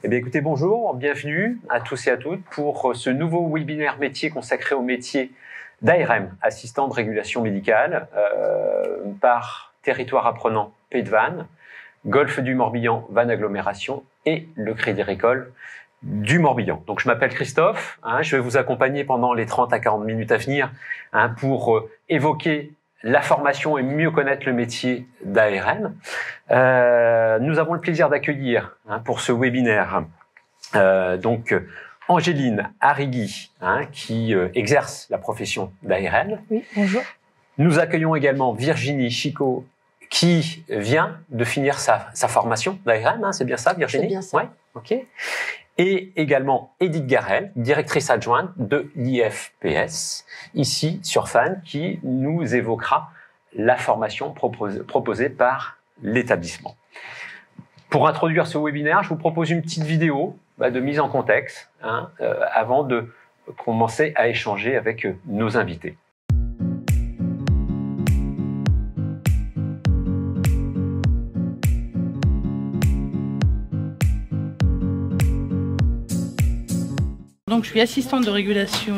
Eh bien, écoutez, bonjour, bienvenue à tous et à toutes pour ce nouveau webinaire métier consacré au métier d'ARM, assistant de régulation médicale, par Territoire Apprenant Pays de Vannes, Golfe du Morbihan, Vannes Agglomération et le Crédit Agricole du Morbihan. Donc, je m'appelle Christophe, je vais vous accompagner pendant les 30 à 40 minutes à venir pour évoquer la formation et mieux connaître le métier d'ARM. Nous avons le plaisir d'accueillir pour ce webinaire donc Angéline Arrigui qui exerce la profession d'ARM. Oui, bonjour. Nous accueillons également Virginie Chicot qui vient de finir sa formation d'ARM, c'est bien ça Virginie? C'est bien ça. Ouais, ok. Et également Edith Garel, directrice adjointe de l'IFPS, ici sur Vannes, qui nous évoquera la formation proposée par l'établissement. Pour introduire ce webinaire, je vous propose une petite vidéo de mise en contexte avant de commencer à échanger avec nos invités. Donc, je suis assistante de régulation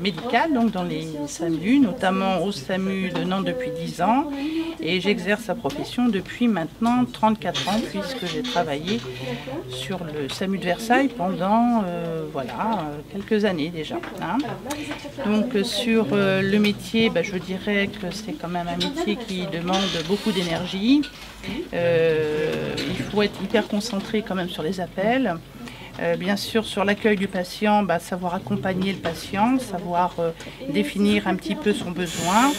médicale donc dans les SAMU, notamment au SAMU de Nantes depuis 10 ans. Et j'exerce sa profession depuis maintenant 34 ans, puisque j'ai travaillé sur le SAMU de Versailles pendant quelques années déjà. Donc, sur le métier, je dirais que c'est quand même un métier qui demande beaucoup d'énergie. Il faut être hyper concentré quand même sur les appels. Bien sûr, sur l'accueil du patient, savoir accompagner le patient, savoir définir un petit peu son besoin.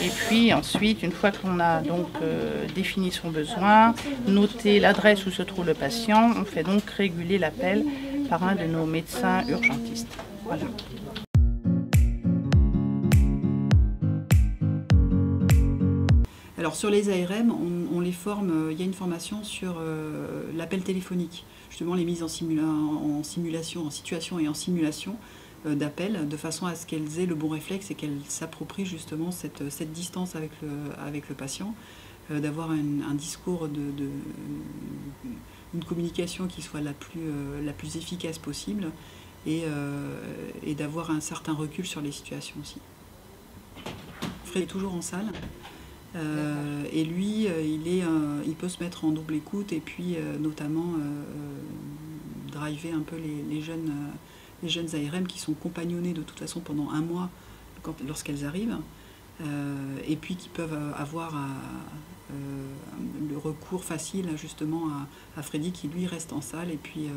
Et puis ensuite, une fois qu'on a donc défini son besoin, noter l'adresse où se trouve le patient, on fait donc réguler l'appel par un de nos médecins urgentistes. Voilà. Alors sur les ARM, on les forme, il y a une formation sur l'appel téléphonique. Justement les mises en simulation, en situation et en simulation d'appel, de façon à ce qu'elles aient le bon réflexe et qu'elles s'approprient justement cette distance avec le patient, d'avoir un discours, une communication qui soit la plus efficace possible et d'avoir un certain recul sur les situations aussi. Fred est toujours en salle. Et lui, il peut se mettre en double écoute et puis notamment driver un peu les jeunes ARM qui sont compagnonnés de toute façon pendant un mois lorsqu'elles arrivent et puis qui peuvent avoir le recours facile justement à Freddy qui lui reste en salle et puis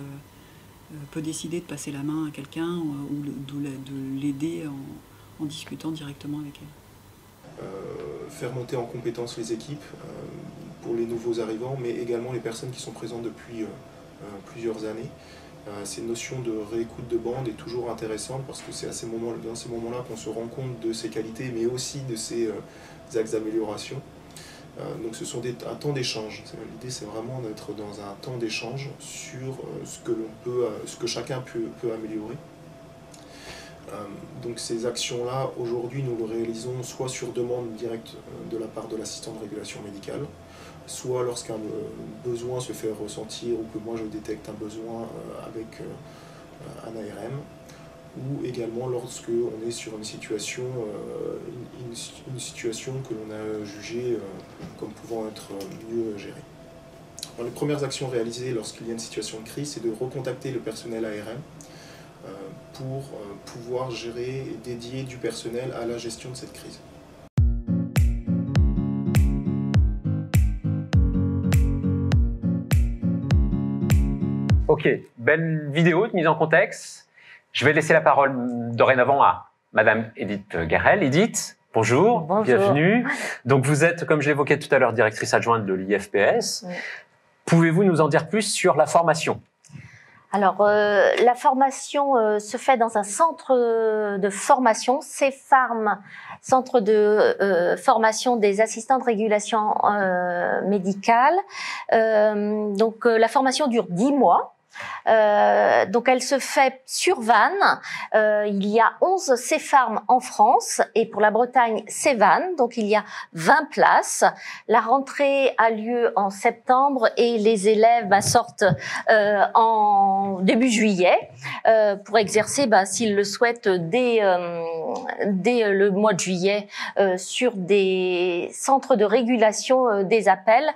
peut décider de passer la main à quelqu'un ou de l'aider en discutant directement avec elle. Faire monter en compétence les équipes pour les nouveaux arrivants, mais également les personnes qui sont présentes depuis plusieurs années. Cette notion de réécoute de bande est toujours intéressante parce que c'est dans ces moments-là qu'on se rend compte de ses qualités, mais aussi de ses axes d'amélioration. Donc ce sont un temps d'échange. L'idée, c'est vraiment d'être dans un temps d'échange sur ce que chacun peut améliorer. Donc ces actions-là, aujourd'hui, nous le réalisons soit sur demande directe de la part de l'assistant de régulation médicale, soit lorsqu'un besoin se fait ressentir ou que moi je détecte un besoin avec un ARM, ou également lorsque on est sur une situation que l'on a jugée comme pouvant être mieux gérée. Alors, les premières actions réalisées lorsqu'il y a une situation de crise, c'est de recontacter le personnel ARM pour pouvoir gérer et dédier du personnel à la gestion de cette crise. Ok, belle vidéo de mise en contexte. Je vais laisser la parole dorénavant à Madame Edith Garel. Edith, bonjour, bonjour, bienvenue. Donc vous êtes, comme je l'évoquais tout à l'heure, directrice adjointe de l'IFPS. Oui. Pouvez-vous nous en dire plus sur la formation ? Alors, la formation se fait dans un centre de formation, CEFARM, centre de formation des assistants de régulation médicale. Donc, la formation dure 10 mois. Donc elle se fait sur Vannes. Il y a 11 CEFARM en France et pour la Bretagne, c'est Vannes. Donc il y a 20 places. La rentrée a lieu en septembre et les élèves sortent en début juillet pour exercer, s'ils le souhaitent, dès le mois de juillet sur des centres de régulation des appels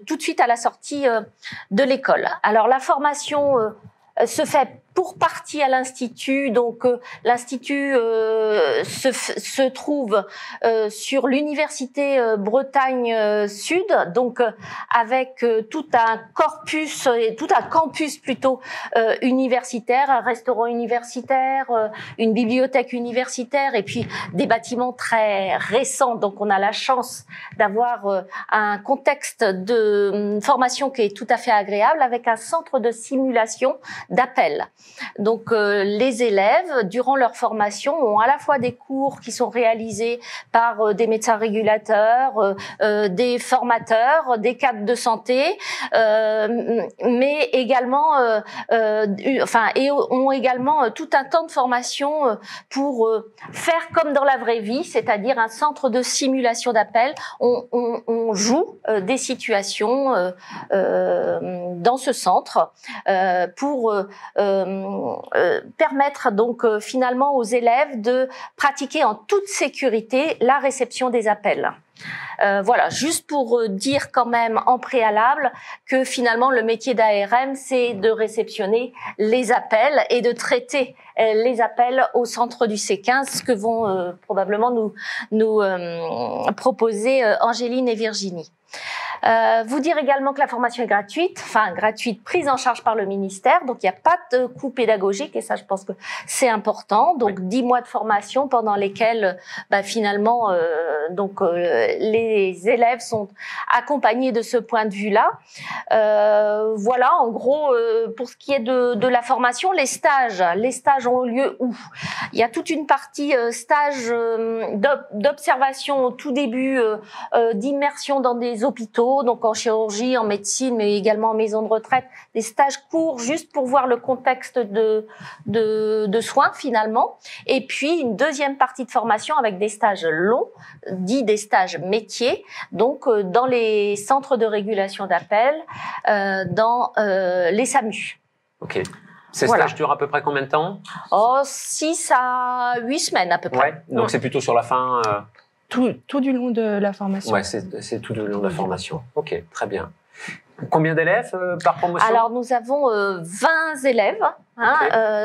tout de suite à la sortie de l'école. Alors la formation se fait pour partie à l'Institut, donc l'Institut se trouve sur l'Université Bretagne Sud, donc avec tout un corpus, tout un campus plutôt universitaire, un restaurant universitaire, une bibliothèque universitaire et puis des bâtiments très récents. Donc on a la chance d'avoir un contexte de formation qui est tout à fait agréable avec un centre de simulation d'appel. Donc les élèves, durant leur formation, ont à la fois des cours qui sont réalisés par des médecins régulateurs, des formateurs, des cadres de santé, mais également, et ont également tout un temps de formation pour faire comme dans la vraie vie, c'est-à-dire un centre de simulation d'appel. On joue des situations dans ce centre pour permettre donc finalement aux élèves de pratiquer en toute sécurité la réception des appels. Voilà, juste pour dire quand même en préalable que finalement le métier d'ARM, c'est de réceptionner les appels et de traiter les appels au centre du C15, ce que vont probablement nous proposer Angéline et Virginie. Vous dire également que la formation est gratuite, prise en charge par le ministère, donc il n'y a pas de coût pédagogique et ça je pense que c'est important. Donc 10 mois de formation pendant lesquels finalement les élèves sont accompagnés de ce point de vue-là. Voilà, en gros, pour ce qui est de la formation, les stages ont lieu où? Il y a toute une partie stage d'observation au tout début, d'immersion dans des hôpitaux, donc en chirurgie, en médecine, mais également en maison de retraite, des stages courts juste pour voir le contexte de soins finalement. Et puis une deuxième partie de formation avec des stages longs, dits des stages métiers, donc dans les centres de régulation d'appel, dans les SAMU. Ok. Ces stages durent à peu près combien de temps? 6 à 8 semaines à peu près. Ouais, donc c'est plutôt sur la fin. Tout du long de la formation. Ouais, c'est tout du long de la formation. Ok, très bien. Combien d'élèves par promotion? Alors nous avons 20 élèves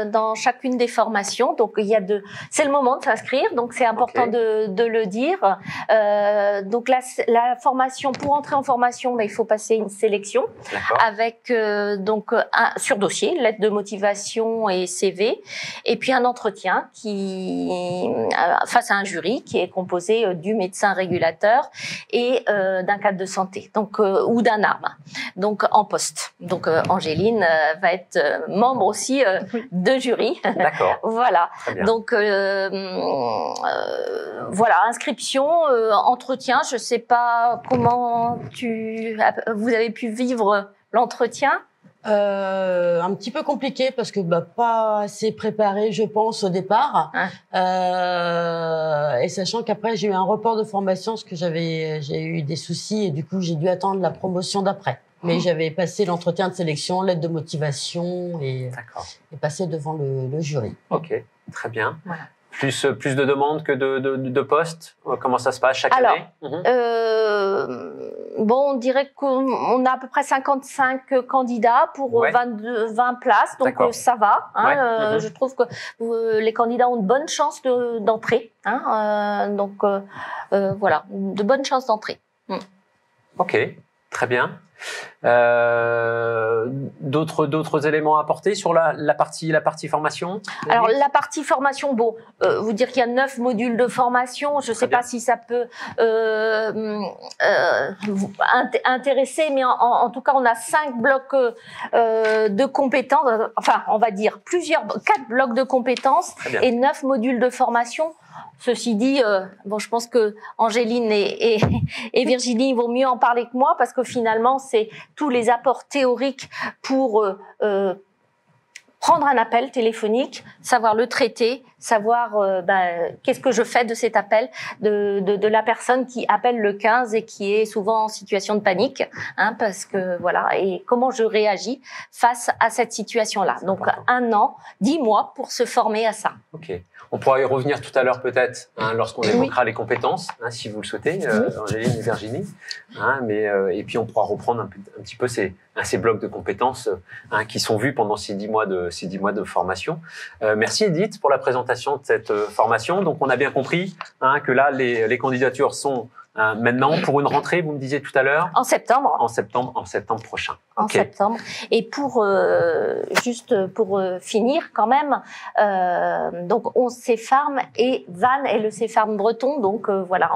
dans chacune des formations. Donc c'est le moment de s'inscrire, donc c'est important de le dire. Donc la formation, pour entrer en formation, il faut passer une sélection avec sur dossier, lettre de motivation et CV, et puis un entretien face à un jury qui est composé du médecin régulateur et d'un cadre de santé, donc ou d'un ARM. Donc en poste. Donc Angéline va être membre aussi de jury. D'accord. Voilà. Donc voilà, inscription, entretien. Je sais pas comment vous avez pu vivre l'entretien. Un petit peu compliqué parce que pas assez préparé, je pense, au départ. Et sachant qu'après j'ai eu un report de formation parce que j'ai eu des soucis et du coup j'ai dû attendre la promotion d'après. Mais j'avais passé l'entretien de sélection, lettre de motivation et passé devant le jury. Ok, très bien. Voilà. Plus de demandes que de postes. Comment ça se passe chaque année? On dirait qu'on a à peu près 55 candidats pour 20 places, donc ça va. Je trouve que les candidats ont de bonnes chances d'entrée. Donc voilà, de bonnes chances d'entrée. Ok, très bien. D'autres éléments à apporter sur la partie formation? Alors la partie formation, vous dire qu'il y a 9 modules de formation, je ne sais pas si ça peut vous intéresser, mais en tout cas on a 5 blocs de compétences, enfin on va dire 4 blocs de compétences et 9 modules de formation. Ceci dit, bon, je pense que Angéline et Virginie vont mieux en parler que moi parce que finalement, c'est tous les apports théoriques pour prendre un appel téléphonique, savoir le traiter, savoir qu'est-ce que je fais de cet appel, de la personne qui appelle le 15 et qui est souvent en situation de panique, hein, parce que voilà, et comment je réagis face à cette situation-là. Donc 1 an, 10 mois pour se former à ça. Ok. On pourra y revenir tout à l'heure peut-être, hein, lorsqu'on évoquera les compétences, hein, si vous le souhaitez, Angéline et Virginie. Hein, et puis on pourra reprendre un petit peu ces blocs de compétences qui sont vus pendant ces 10 mois de formation. Merci Edith pour la présentation de cette formation. Donc on a bien compris que là les candidatures sont maintenant pour une rentrée, vous me disiez tout à l'heure. En septembre. En septembre prochain. En septembre. Et pour finir quand même, donc on CFARM et Vannes est le CFARM breton. Donc voilà,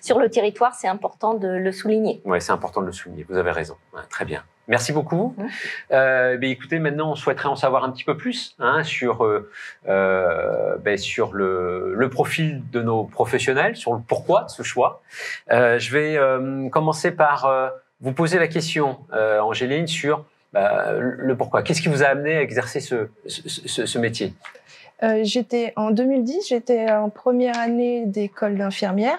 sur le territoire, c'est important de le souligner. Oui, c'est important de le souligner. Vous avez raison. Ouais, très bien. Merci beaucoup. Écoutez, maintenant, on souhaiterait en savoir un petit peu plus sur le profil de nos professionnels, sur le pourquoi de ce choix. Je vais commencer par vous poser la question, Angéline, sur le pourquoi. Qu'est-ce qui vous a amené à exercer ce métier ? En 2010, j'étais en première année d'école d'infirmière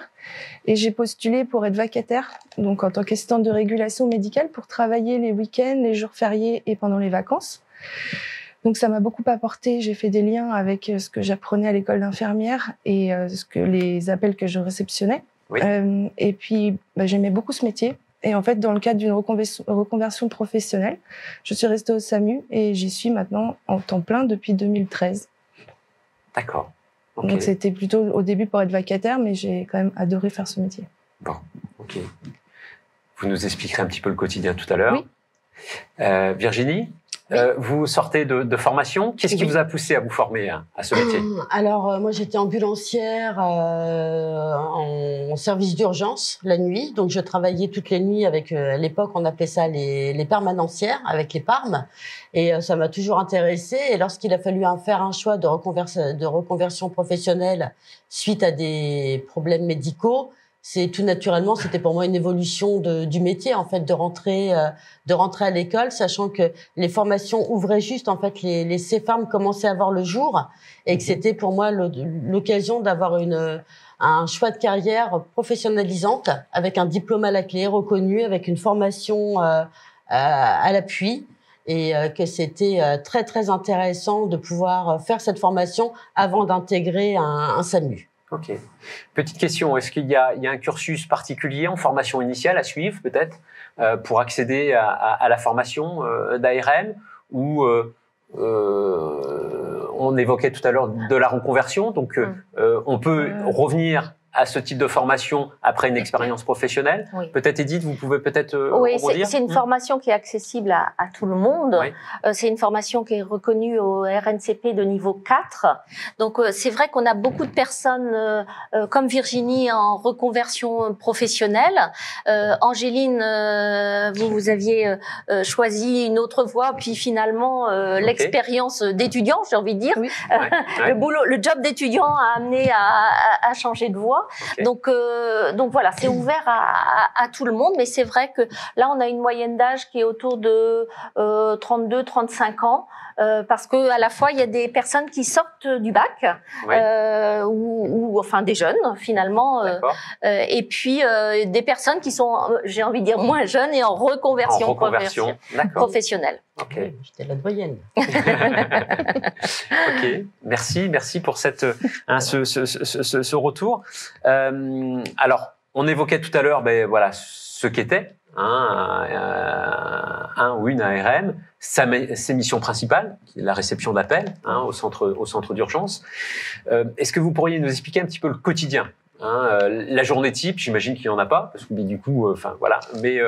et j'ai postulé pour être vacataire, donc en tant qu'assistante de régulation médicale pour travailler les week-ends, les jours fériés et pendant les vacances. Donc ça m'a beaucoup apporté, j'ai fait des liens avec ce que j'apprenais à l'école d'infirmière et les appels que je réceptionnais. Oui. Et puis j'aimais beaucoup ce métier. Et en fait, dans le cadre d'une reconversion professionnelle, je suis restée au SAMU et j'y suis maintenant en temps plein depuis 2013. D'accord. Okay. Donc c'était plutôt au début pour être vacataire, mais j'ai quand même adoré faire ce métier. Bon, ok. Vous nous expliquerez un petit peu le quotidien tout à l'heure. Oui. Virginie, oui. Vous sortez de formation. Qu'est-ce qui vous a poussé à vous former à ce métier ? Alors, moi, j'étais ambulancière en service d'urgence la nuit. Donc, je travaillais toutes les nuits avec, à l'époque, on appelait ça les permanencières, avec les PARM. Et ça m'a toujours intéressée. Et lorsqu'il a fallu faire un choix de reconversion professionnelle suite à des problèmes médicaux, c'est tout naturellement, c'était pour moi une évolution du métier, en fait, de rentrer à l'école, sachant que les formations ouvraient juste, en fait, les CFARM commençaient à voir le jour, et que c'était pour moi l'occasion d'avoir un choix de carrière professionnalisante, avec un diplôme à la clé reconnu, avec une formation à l'appui, et que c'était très très intéressant de pouvoir faire cette formation avant d'intégrer un SAMU. Ok. Petite question, est-ce qu'il y a un cursus particulier en formation initiale à suivre peut-être pour accéder à la formation d'ARM ou on évoquait tout à l'heure de la reconversion, donc on peut revenir à ce type de formation après une expérience professionnelle. Oui. Peut-être Edith, vous pouvez peut-être oui, c'est une formation qui est accessible à tout le monde. Oui. C'est une formation qui est reconnue au RNCP de niveau 4. Donc c'est vrai qu'on a beaucoup de personnes comme Virginie en reconversion professionnelle. Angéline, vous aviez choisi une autre voie, puis finalement l'expérience d'étudiant, j'ai envie de dire. Oui. Le job d'étudiant a amené à changer de voie. Okay. Donc voilà, c'est ouvert à tout le monde, mais c'est vrai que là on a une moyenne d'âge qui est autour de 32-35 ans, parce que à la fois il y a des personnes qui sortent du bac, oui. ou enfin des jeunes finalement, et puis des personnes qui sont, j'ai envie de dire, moins jeunes et en reconversion professionnelle. Ok. J'étais la doyenne. Ok, merci pour ce retour. Alors, on évoquait tout à l'heure, ce qu'était un ou une ARM, ses missions principales, qui est la réception d'appels au centre d'urgence. Est-ce que vous pourriez nous expliquer un petit peu le quotidien? La journée type, j'imagine qu'il n'y en a pas, parce que du coup, mais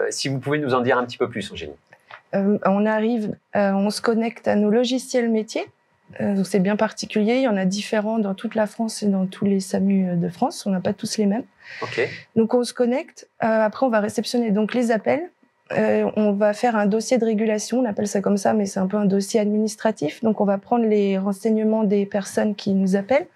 si vous pouvez nous en dire un petit peu plus, Angéline. On arrive, on se connecte à nos logiciels métiers. Donc c'est bien particulier, il y en a différents dans toute la France et dans tous les SAMU de France, on n'a pas tous les mêmes. Okay. Donc on se connecte, après on va réceptionner donc les appels, on va faire un dossier de régulation, on appelle ça comme ça, mais c'est un peu un dossier administratif. Donc on va prendre les renseignements des personnes qui nous appellent,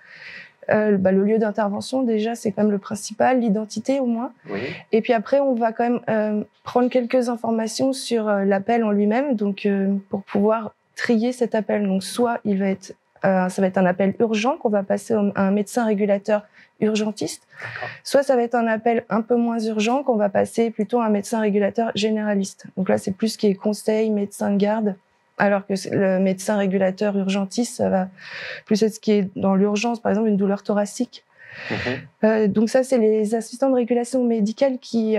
Le lieu d'intervention, déjà, c'est quand même le principal, l'identité au moins. Oui. Et puis après, on va quand même prendre quelques informations sur l'appel en lui-même, donc pour trier cet appel. Donc soit ça va être un appel urgent qu'on va passer à un médecin régulateur urgentiste, soit ça va être un appel un peu moins urgent qu'on va passer plutôt à un médecin régulateur généraliste. Donc là, c'est plus ce qui est conseil, médecin de garde, alors que le médecin régulateur urgentiste, ça va plus être ce qui est dans l'urgence, par exemple une douleur thoracique. Donc ça, c'est les assistants de régulation médicale qui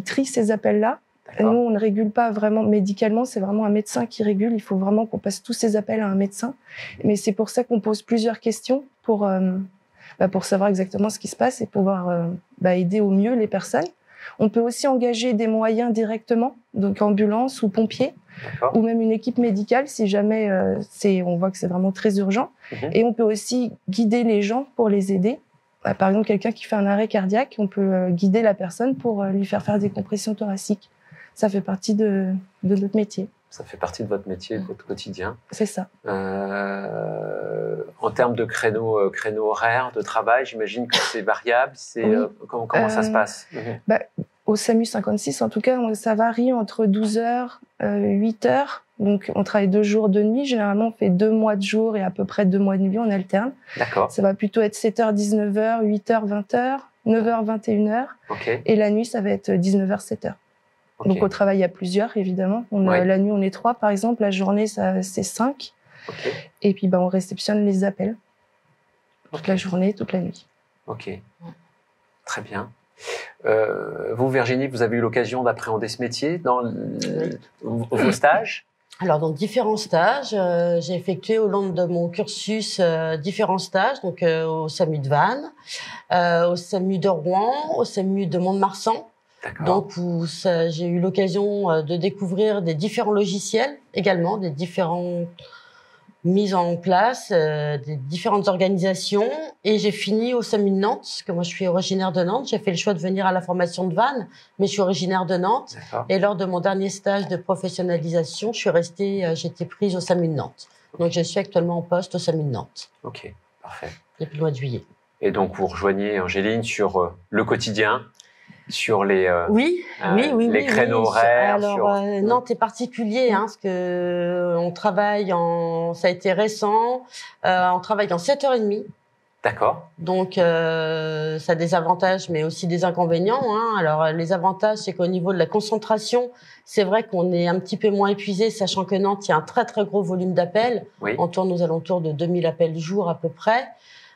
trient ces appels-là. Nous, on ne régule pas vraiment médicalement, c'est vraiment un médecin qui régule. Il faut vraiment qu'on passe tous ces appels à un médecin. Mais c'est pour ça qu'on pose plusieurs questions pour savoir exactement ce qui se passe et pouvoir aider au mieux les personnes. On peut aussi engager des moyens directement, donc ambulance ou pompiers, ou même une équipe médicale si jamais on voit que c'est vraiment très urgent. Et on peut aussi guider les gens pour les aider. Par exemple, quelqu'un qui fait un arrêt cardiaque, on peut guider la personne pour lui faire des compressions thoraciques. Ça fait partie de notre métier. Ça fait partie de votre métier, de votre quotidien. C'est ça. En termes de créneaux horaires de travail, j'imagine que c'est variable. Comment ça se passe? Au SAMU 56, en tout cas, ça varie entre 12h, 8h. Donc, on travaille 2 jours, 2 nuits. Généralement, on fait 2 mois de jour et à peu près 2 mois de nuit. On alterne. D'accord. Ça va plutôt être 7h, 19h, 8h, 20h, 9h, 21h. Et la nuit, ça va être 19h, 7h. Donc, au travail, il y a plusieurs, évidemment. La nuit, on est 3, par exemple. La journée, c'est 5. Et puis, on réceptionne les appels. Toute la journée, toute la nuit. Ok. Très bien. Vous, Virginie, vous avez eu l'occasion d'appréhender ce métier dans vos stages? Alors, dans différents stages, j'ai effectué au long de mon cursus différents stages, donc au SAMU de Vannes, au SAMU de Rouen, au SAMU de Mont-de-Marsan. Donc, j'ai eu l'occasion de découvrir des différents logiciels également, des différentes mises en place, des différentes organisations. Et j'ai fini au SAMU de Nantes, parce que moi, je suis originaire de Nantes. J'ai fait le choix de venir à la formation de Vannes, mais je suis originaire de Nantes. Et lors de mon dernier stage de professionnalisation, j'étais prise au SAMU de Nantes. Donc, je suis actuellement en poste au SAMU de Nantes. Ok, parfait. Depuis le mois de juillet. Et donc, vous rejoignez Angéline sur le quotidien, sur les créneaux horaires. Alors, Nantes est particulier, parce que on travaille ça a été récent, on travaille dans 7h30. D'accord. Donc, ça a des avantages, mais aussi des inconvénients. Alors, les avantages, c'est qu'au niveau de la concentration, c'est vrai qu'on est un petit peu moins épuisé, sachant que Nantes, il y a un très, très gros volume d'appels. On tourne aux alentours de 2000 appels jour à peu près.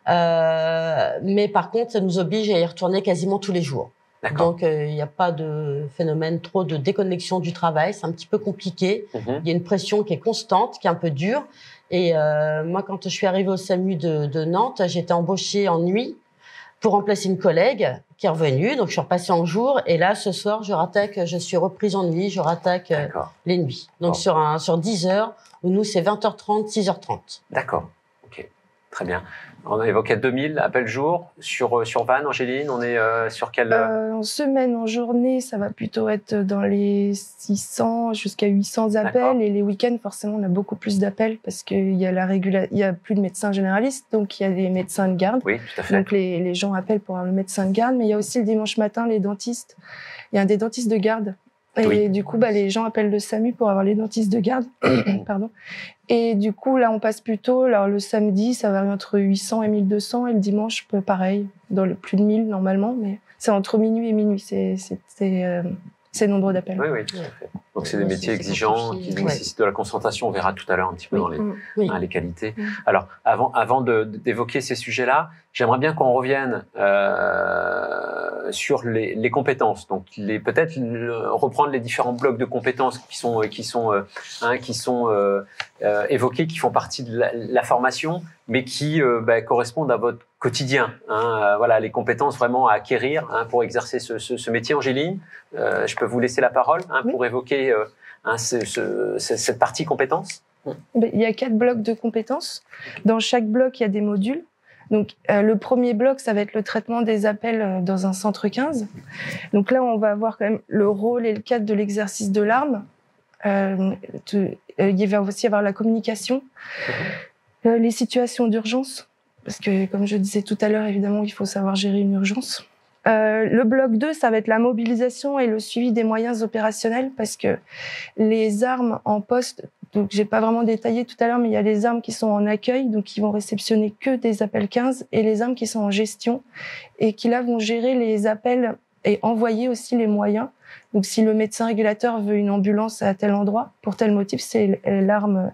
Mais par contre, ça nous oblige à y retourner quasiment tous les jours. Donc, il n'y a pas de phénomène trop de déconnexion du travail. C'est un petit peu compliqué. Il y a une pression qui est constante, qui est un peu dure. Et moi, quand je suis arrivée au SAMU de Nantes, j'ai été embauchée en nuit pour remplacer une collègue qui est revenue. Donc, je suis repassée en jour. Et là, ce soir, je suis reprise en nuit. Je rattaque les nuits. Donc, sur 10 heures, où nous, c'est 20h30, 6h30. D'accord. OK. Très bien. On a évoqué 2000 appels jour sur Vannes, Angéline. On est sur quelle en semaine, en journée, ça va plutôt être dans les 600 jusqu'à 800 appels. Et les week-ends, forcément, on a beaucoup plus d'appels parce qu'il y a plus de médecins généralistes, donc il y a des médecins de garde. Oui, tout à fait. Donc les gens appellent pour avoir le médecin de garde, mais il y a aussi le dimanche matin les dentistes. Il y a des dentistes de garde. Et du coup, les gens appellent le SAMU pour avoir les dentistes de garde. Pardon. Et du coup, là, on passe plutôt. Alors, le samedi, ça varie entre 800 et 1200. Et le dimanche, pareil, dans le plus de 1000 normalement. Mais c'est entre minuit et minuit. C'est nombreux d'appels. Oui, tout à fait. Donc, c'est des métiers exigeants qui nécessitent de la concentration. On verra tout à l'heure un petit peu dans les qualités. Alors, avant d'évoquer ces sujets-là, j'aimerais bien qu'on revienne sur les compétences. Donc, peut-être reprendre les différents blocs de compétences qui sont évoqués, qui font partie de la formation, mais qui correspondent à votre quotidien. Voilà, les compétences vraiment à acquérir pour exercer ce métier. Angéline, je peux vous laisser la parole pour évoquer cette partie compétences. Il y a 4 blocs de compétences. Dans chaque bloc, il y a des modules. Donc, le premier bloc, ça va être le traitement des appels dans un centre 15. Donc là, on va avoir quand même le rôle et le cadre de l'exercice de l'arme. Il va aussi y avoir la communication, les situations d'urgence, parce que comme je disais tout à l'heure, évidemment, il faut savoir gérer une urgence. Le bloc 2, ça va être la mobilisation et le suivi des moyens opérationnels, parce que les armes en poste, donc j'ai pas vraiment détaillé tout à l'heure, mais il y a les armes qui sont en accueil, donc qui vont réceptionner que des appels 15, et les armes qui sont en gestion, et qui là vont gérer les appels et envoyer aussi les moyens. Donc si le médecin régulateur veut une ambulance à tel endroit, pour tel motif, c'est l'arme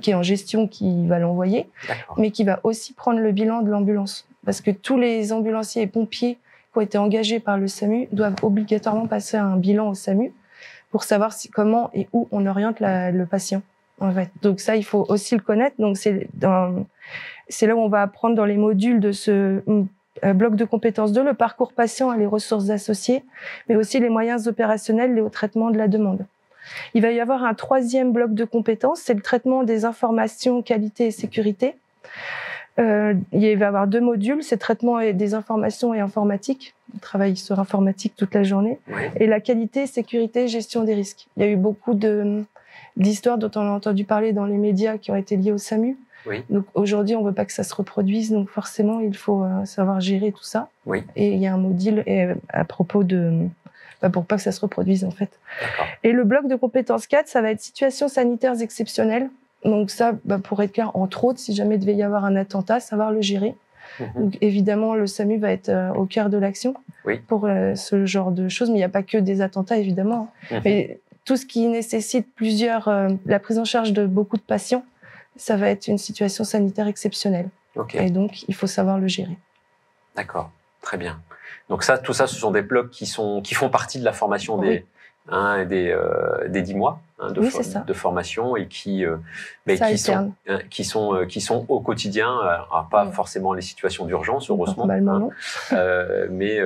qui est en gestion qui va l'envoyer, mais qui va aussi prendre le bilan de l'ambulance. Parce que tous les ambulanciers et pompiers qui ont été engagés par le SAMU doivent obligatoirement passer un bilan au SAMU pour savoir comment et où on oriente le patient. En fait. Donc ça, il faut aussi le connaître. Donc c'est là où on va apprendre dans les modules de ce bloc de compétences 2, le parcours patient et les ressources associées, mais aussi les moyens opérationnels liés au traitement de la demande. Il va y avoir un 3e bloc de compétences, c'est le traitement des informations, qualité et sécurité. Il va y avoir 2 modules, c'est traitement des informations et informatique. On travaille sur informatique toute la journée. Ouais. Et la qualité, sécurité, gestion des risques. Il y a eu beaucoup d'histoires dont on a entendu parler dans les médias qui ont été liées au SAMU. Oui. Donc aujourd'hui, on veut pas que ça se reproduise, donc forcément, il faut savoir gérer tout ça. Oui. Et il y a un module à propos pour pas que ça se reproduise en fait. Et le bloc de compétences 4, ça va être situations sanitaires exceptionnelles. Donc ça, pour être clair, entre autres, si jamais il devait y avoir un attentat, savoir le gérer. Donc évidemment, le SAMU va être au cœur de l'action pour ce genre de choses, mais il n'y a pas que des attentats, évidemment. Mais tout ce qui nécessite la prise en charge de beaucoup de patients, ça va être une situation sanitaire exceptionnelle. Et donc, il faut savoir le gérer. D'accord, très bien. Donc tout ça, ce sont des blocs qui font partie de la formation des 10 mois de formation et qui sont au quotidien, alors pas forcément les situations d'urgence, heureusement, mais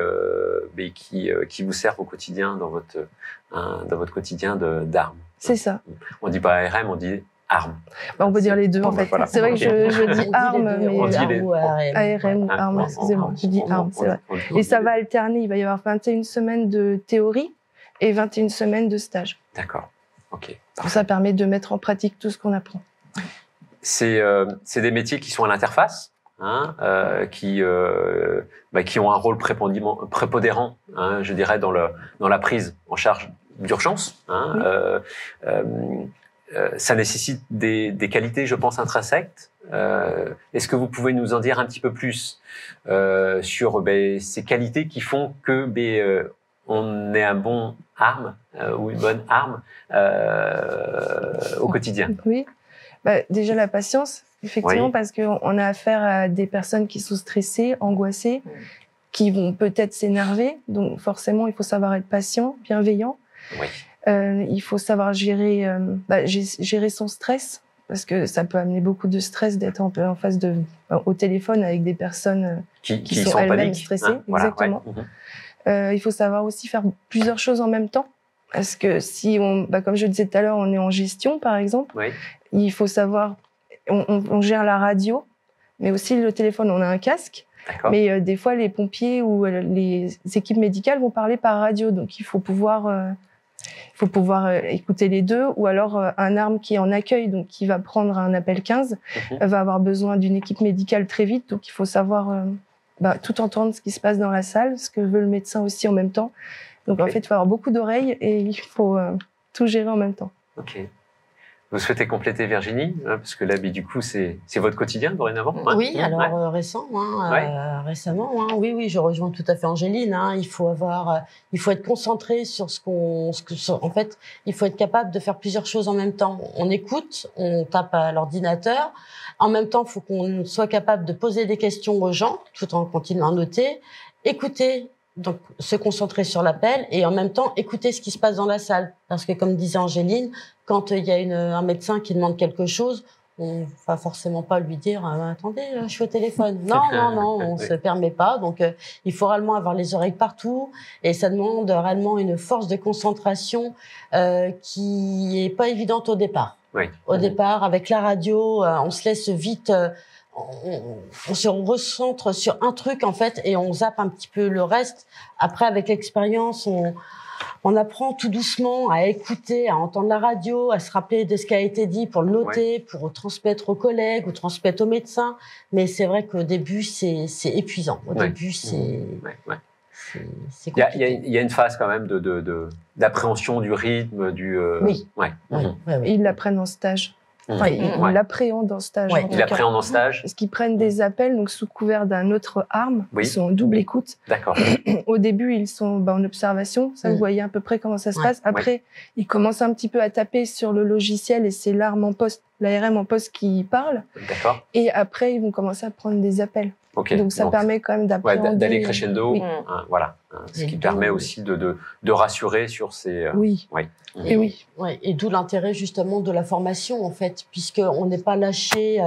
qui vous servent au quotidien dans votre quotidien d'armes. C'est ça. On dit pas ARM, on dit armes. On peut dire les deux en fait. Voilà. C'est vrai que je dis armes, mais ARM ou armes, excusez-moi. Je dis armes, c'est vrai. Et ça va alterner. Il va y avoir 21 semaines de théorie et 21 semaines de stage. D'accord. Ok. Ça permet de mettre en pratique tout ce qu'on apprend. C'est des métiers qui sont à l'interface, qui ont un rôle prépondérant, je dirais, dans la prise en charge d'urgence. Ça nécessite des qualités, je pense, intrinsèques. Est-ce que vous pouvez nous en dire un petit peu plus sur ces qualités qui font que on est un bon arme ou une bonne arme au quotidien? Oui, déjà la patience, effectivement, parce qu'on a affaire à des personnes qui sont stressées, angoissées, qui vont peut-être s'énerver. Donc forcément, il faut savoir être patient, bienveillant. Oui. Il faut savoir gérer son stress, parce que ça peut amener beaucoup de stress d'être en face au téléphone avec des personnes qui sont elles-mêmes stressées. Exactement. Ouais. Il faut savoir aussi faire plusieurs choses en même temps, parce que si comme je le disais tout à l'heure, on est en gestion, par exemple, il faut savoir, on gère la radio, mais aussi le téléphone, on a un casque. Mais des fois, les pompiers ou les équipes médicales vont parler par radio, donc il faut pouvoir écouter les deux, ou alors un arme qui est en accueil, donc qui va prendre un appel 15, va avoir besoin d'une équipe médicale très vite, donc il faut savoir tout entendre ce qui se passe dans la salle, ce que veut le médecin aussi en même temps. Donc en fait, il faut avoir beaucoup d'oreilles et il faut tout gérer en même temps. Ok. Vous souhaitez compléter, Virginie, parce que là, du coup, c'est votre quotidien dorénavant. Oui, alors récemment, oui, je rejoins tout à fait Angéline. Il faut être concentré sur en fait, il faut être capable de faire plusieurs choses en même temps. On écoute, on tape à l'ordinateur. En même temps, il faut qu'on soit capable de poser des questions aux gens, tout en continuant à noter, écouter. Donc, se concentrer sur l'appel et en même temps écouter ce qui se passe dans la salle. Parce que, comme disait Angéline, quand il y a un médecin qui demande quelque chose, on va forcément pas lui dire attendez, je suis au téléphone. Non, on se permet pas. Donc, il faut réellement avoir les oreilles partout et ça demande réellement une force de concentration qui est pas évidente au départ. Oui. Au départ, avec la radio, on se laisse vite. On se recentre sur un truc en fait et on zappe un petit peu le reste. Après, avec l'expérience, on apprend tout doucement à écouter, à entendre la radio, à se rappeler de ce qui a été dit pour le noter, pour transmettre aux collègues ou transmettre aux médecins. Mais c'est vrai qu'au début, c'est épuisant. Au début, c'est compliqué. Il y a une phase quand même d'appréhension du rythme, Oui. Ils l'apprennent en stage. Enfin, ils l'appréhendent en stage. Ils l'appréhendent en stage. Parce qu'ils prennent des appels donc sous couvert d'un autre arme. Oui. Ils sont en double écoute. D'accord. Au début, ils sont en observation. Ça, vous voyez à peu près comment ça se passe. Après, ils commencent un petit peu à taper sur le logiciel et c'est l'ARM en poste qui parle. D'accord. Et après, ils vont commencer à prendre des appels. Okay. Donc ça permet quand même d'appréhender. D'aller crescendo. Oui. Voilà. Ce qui permet aussi de rassurer sur ces. Oui. Et oui. Et d'où l'intérêt justement de la formation en fait, puisqu'on n'est pas lâché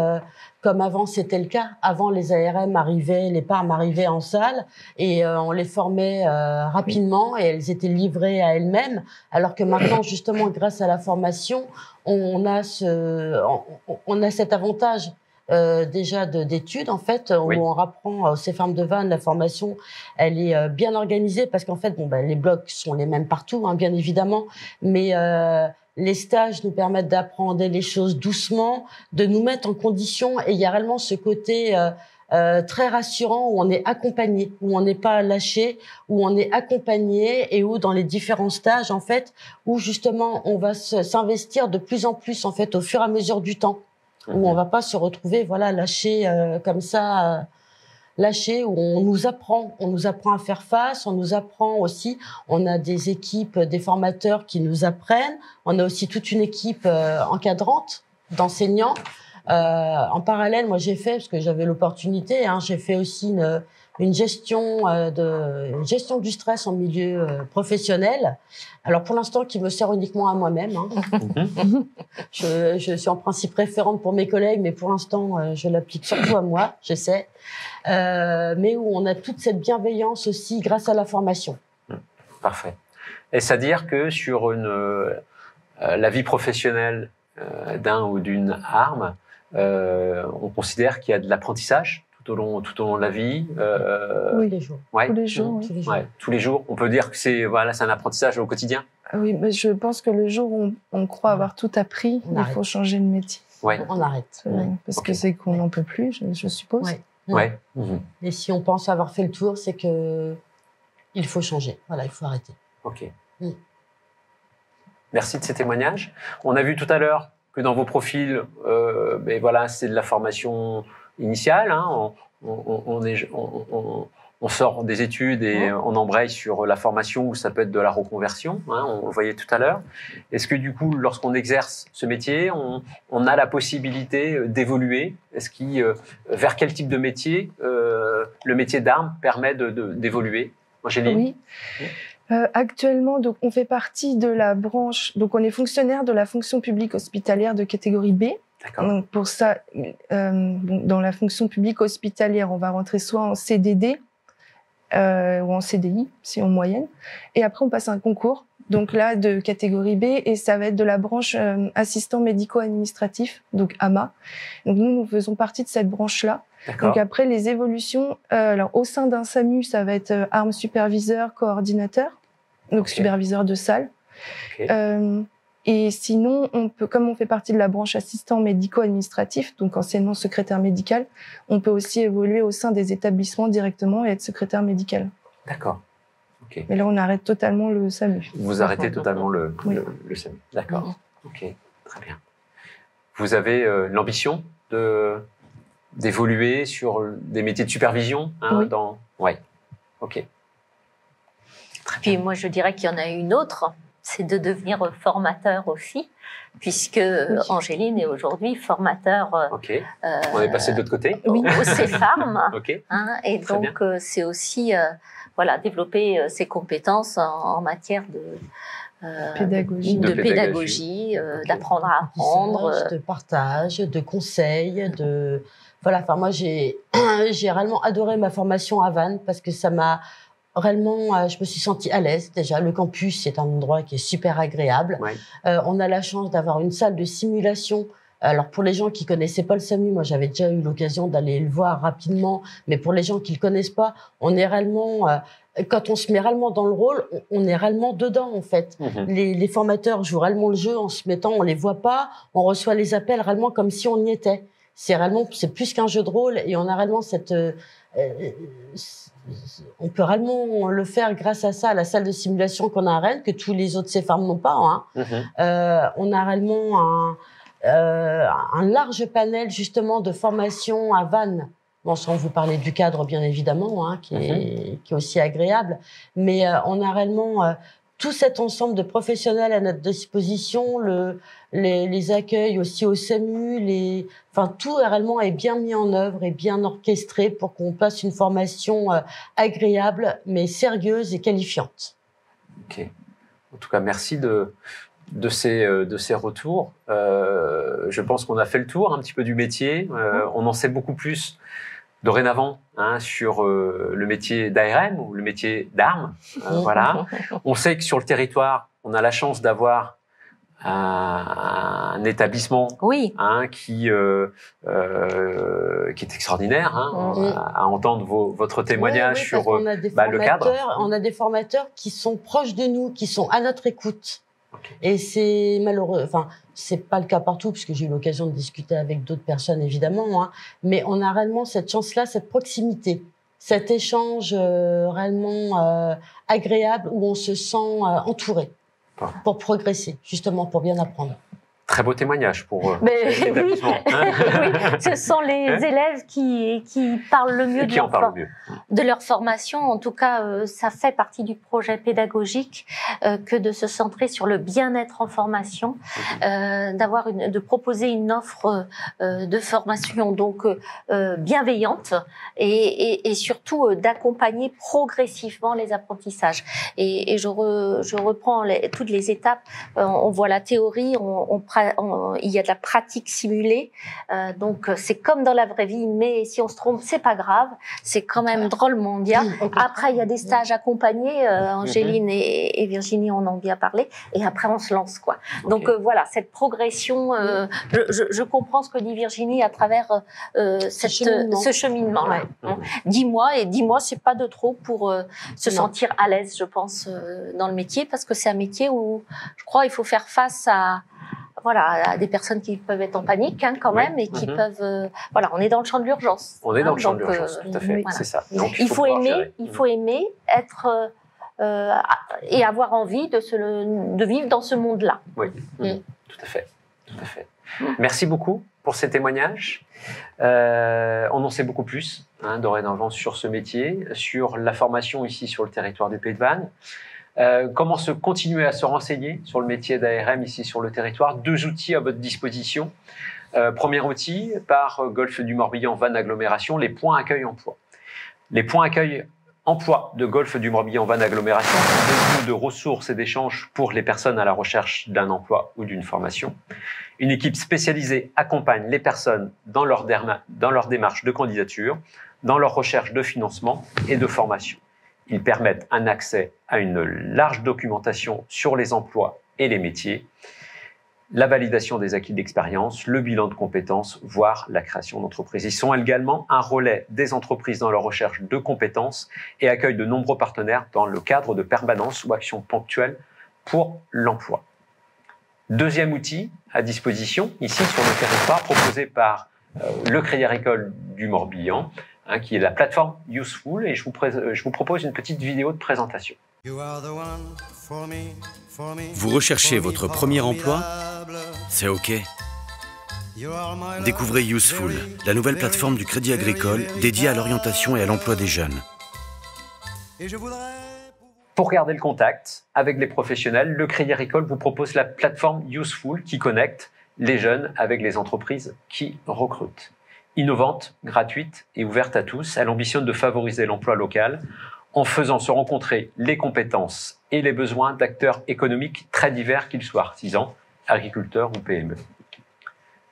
comme avant c'était le cas. Avant les ARM arrivaient, les PARM arrivaient en salle et on les formait rapidement et elles étaient livrées à elles-mêmes. Alors que maintenant justement grâce à la formation, on a cet avantage. Déjà d'études en fait où on apprend ces femmes de Vannes. La formation elle est bien organisée parce qu'en fait les blocs sont les mêmes partout bien évidemment, mais les stages nous permettent d'apprendre les choses doucement, de nous mettre en condition, et il y a réellement ce côté très rassurant où on est accompagné, où on n'est pas lâché, où on est accompagné et où dans les différents stages en fait où justement on va s'investir de plus en plus en fait au fur et à mesure du temps. Où on va pas se retrouver lâché comme ça, lâché, où on nous apprend à faire face, on nous apprend aussi, on a des équipes, des formateurs qui nous apprennent, on a aussi toute une équipe encadrante d'enseignants. En parallèle, moi j'ai fait, parce que j'avais l'opportunité, j'ai fait aussi une gestion du stress en milieu professionnel. Alors pour l'instant, qui me sert uniquement à moi-même. Je suis en principe référente pour mes collègues, mais pour l'instant, je l'applique surtout à moi, je sais. Mais où on a toute cette bienveillance aussi grâce à la formation. Parfait. Est-ce à dire que sur la vie professionnelle d'un ou d'une arme, on considère qu'il y a de l'apprentissage tout au long de la vie. Oui, les jours. Tous les jours. Tous les jours. On peut dire que c'est un apprentissage au quotidien. Oui, mais je pense que le jour où on croit avoir tout appris, il faut changer de métier. On arrête. Parce que c'est qu'on n'en peut plus, je suppose. Et si on pense avoir fait le tour, c'est que il faut changer. Voilà, il faut arrêter. Ok. Merci de ces témoignages. On a vu tout à l'heure que dans vos profils, c'est de la formation initiale. On sort des études et on embraye sur la formation ou ça peut être de la reconversion. On le voyait tout à l'heure. Est-ce que du coup, lorsqu'on exerce ce métier, on a la possibilité d'évoluer? Vers quel type de métier le métier d'arme permet d'évoluer? Angéline? Oui. Actuellement, donc, on fait partie de la branche, donc on est fonctionnaire de la fonction publique hospitalière de catégorie B. Donc pour ça, dans la fonction publique hospitalière, on va rentrer soit en CDD ou en CDI, si en moyenne. Et après, on passe un concours, donc là, de catégorie B, et ça va être de la branche assistant médico-administratif, donc AMA. Donc nous faisons partie de cette branche-là. Donc après, les évolutions, alors au sein d'un SAMU, ça va être arme superviseur, coordinateur, donc superviseur de salle. Et sinon, comme on fait partie de la branche assistant médico-administratif, donc anciennement secrétaire médical, on peut aussi évoluer au sein des établissements directement et être secrétaire médical. D'accord. Mais là, on arrête totalement le SAMU. Vous arrêtez totalement le SAMU. D'accord. Ok, très bien. Vous avez l'ambition d'évoluer sur des métiers de supervision Oui. Ok. Puis moi, je dirais qu'il y en a une autre, c'est de devenir formateur aussi, puisque Angéline est aujourd'hui formateur. On est passé de l'autre côté. Oui, au CEFARM. Et très donc, c'est aussi développer ses compétences en matière de pédagogie, d'apprendre à apprendre, de partage, de conseils, moi j'ai réellement adoré ma formation à Vannes parce que ça m'a réellement, je me suis sentie à l'aise déjà. Le campus, c'est un endroit qui est super agréable. On a la chance d'avoir une salle de simulation Alors pour les gens qui connaissaient pas le SAMU, moi j'avais déjà eu l'occasion d'aller le voir rapidement, mais pour les gens qui le connaissent pas, on est réellement quand on se met réellement dans le rôle, on est réellement dedans en fait. Les formateurs jouent réellement le jeu en se mettant, on les voit pas, on reçoit les appels réellement comme si on y était. C'est plus qu'un jeu de rôle et on a réellement cette on peut réellement le faire grâce à ça, à la salle de simulation qu'on a à Rennes, que tous les autres CFARM n'ont pas. Hein. On a réellement un large panel justement de formation à Vannes. Bon, sans vous parler du cadre, bien évidemment, hein, qui est aussi agréable. Mais on a réellement tout cet ensemble de professionnels à notre disposition, les accueils aussi au SAMU, tout réellement est bien mis en œuvre et bien orchestré pour qu'on passe une formation agréable, mais sérieuse et qualifiante. Ok. En tout cas, merci de ces retours. Je pense qu'on a fait le tour un petit peu du métier. On en sait beaucoup plus dorénavant sur le métier d'ARM ou le métier d'armes. Voilà. On sait que sur le territoire, on a la chance d'avoir un étabblement qui est extraordinaire à entendre votre témoignage sur le cadre. On a des formateurs qui sont proches de nous, qui sont à notre écoute. Okay. Et c'est malheureux, c'est pas le cas partout puisque j'ai eu l'occasion de discuter avec d'autres personnes évidemment, mais on a réellement cette chance-là, cette proximité, cet échange réellement agréable où on se sent entouré pour progresser, justement pour bien apprendre. Très beau témoignage pour l'établissement. Oui, ce sont les élèves qui parlent le mieux de leur formation. En tout cas, ça fait partie du projet pédagogique que de se centrer sur le bien-être en formation, de proposer une offre de formation donc bienveillante et surtout d'accompagner progressivement les apprentissages. Et je reprends toutes les étapes. On voit la théorie, il y a de la pratique simulée, donc c'est comme dans la vraie vie, mais si on se trompe, c'est pas grave, c'est quand même drôlement bien. Après, il y a des stages accompagnés, Angéline et Virginie en ont bien parlé, et après on se lance quoi. Donc voilà, cette progression, je comprends ce que dit Virginie à travers ce cheminement-là. 10 mois, et 10 mois, c'est pas de trop pour se sentir à l'aise, je pense, dans le métier, parce que c'est un métier où, je crois, il faut faire face à des personnes qui peuvent être en panique quand même et qui peuvent... on est dans le champ de l'urgence. On est dans le champ de l'urgence, tout à fait, c'est ça. Donc, il faut aimer, être... et avoir envie de vivre dans ce monde-là. Oui, tout à fait. Merci beaucoup pour ces témoignages. On en sait beaucoup plus dorénavant sur ce métier, sur la formation ici sur le territoire du Pays de Vannes. Comment continuer à se renseigner sur le métier d'ARM ici sur le territoire. 2 outils à votre disposition. Premier outil, par Golfe du Morbihan Vannes Agglomération, les points accueil emploi. Les points accueil emploi de Golfe du Morbihan Vannes Agglomération sont des lieux de ressources et d'échanges pour les personnes à la recherche d'un emploi ou d'une formation. Une équipe spécialisée accompagne les personnes dans leur démarche de candidature, dans leur recherche de financement et de formation. Ils permettent un accès à une large documentation sur les emplois et les métiers, la validation des acquis d'expérience, le bilan de compétences, voire la création d'entreprises. Ils sont également un relais des entreprises dans leur recherche de compétences et accueillent de nombreux partenaires dans le cadre de permanence ou actions ponctuelles pour l'emploi. Deuxième outil à disposition, ici sur le territoire, proposé par le Crédit Agricole du Morbihan, qui est la plateforme Useful, et je vous propose une petite vidéo de présentation. Vous recherchez votre premier emploi? C'est OK. Découvrez Useful, la nouvelle plateforme du Crédit Agricole dédiée à l'orientation et à l'emploi des jeunes. Pour garder le contact avec les professionnels, le Crédit Agricole vous propose la plateforme Useful qui connecte les jeunes avec les entreprises qui recrutent. Innovante, gratuite et ouverte à tous, elle ambitionne de favoriser l'emploi local en faisant se rencontrer les compétences et les besoins d'acteurs économiques très divers, qu'ils soient artisans, agriculteurs ou PME.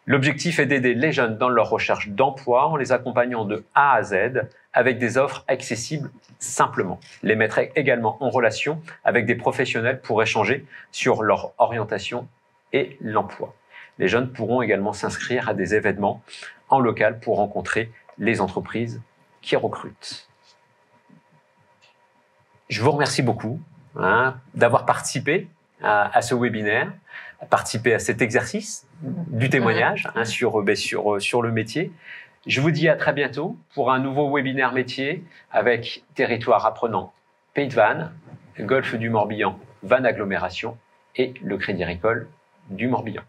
L'objectif est d'aider les jeunes dans leur recherche d'emploi en les accompagnant de A à Z avec des offres accessibles simplement. Les mettre également en relation avec des professionnels pour échanger sur leur orientation et l'emploi. Les jeunes pourront également s'inscrire à des événements en local pour rencontrer les entreprises qui recrutent. Je vous remercie beaucoup d'avoir participé à ce webinaire, participé à cet exercice du témoignage sur le métier. Je vous dis à très bientôt pour un nouveau webinaire métier avec Territoire Apprenant Pays de Vannes, Golfe du Morbihan, Vannes Agglomération et le Crédit Agricole du Morbihan.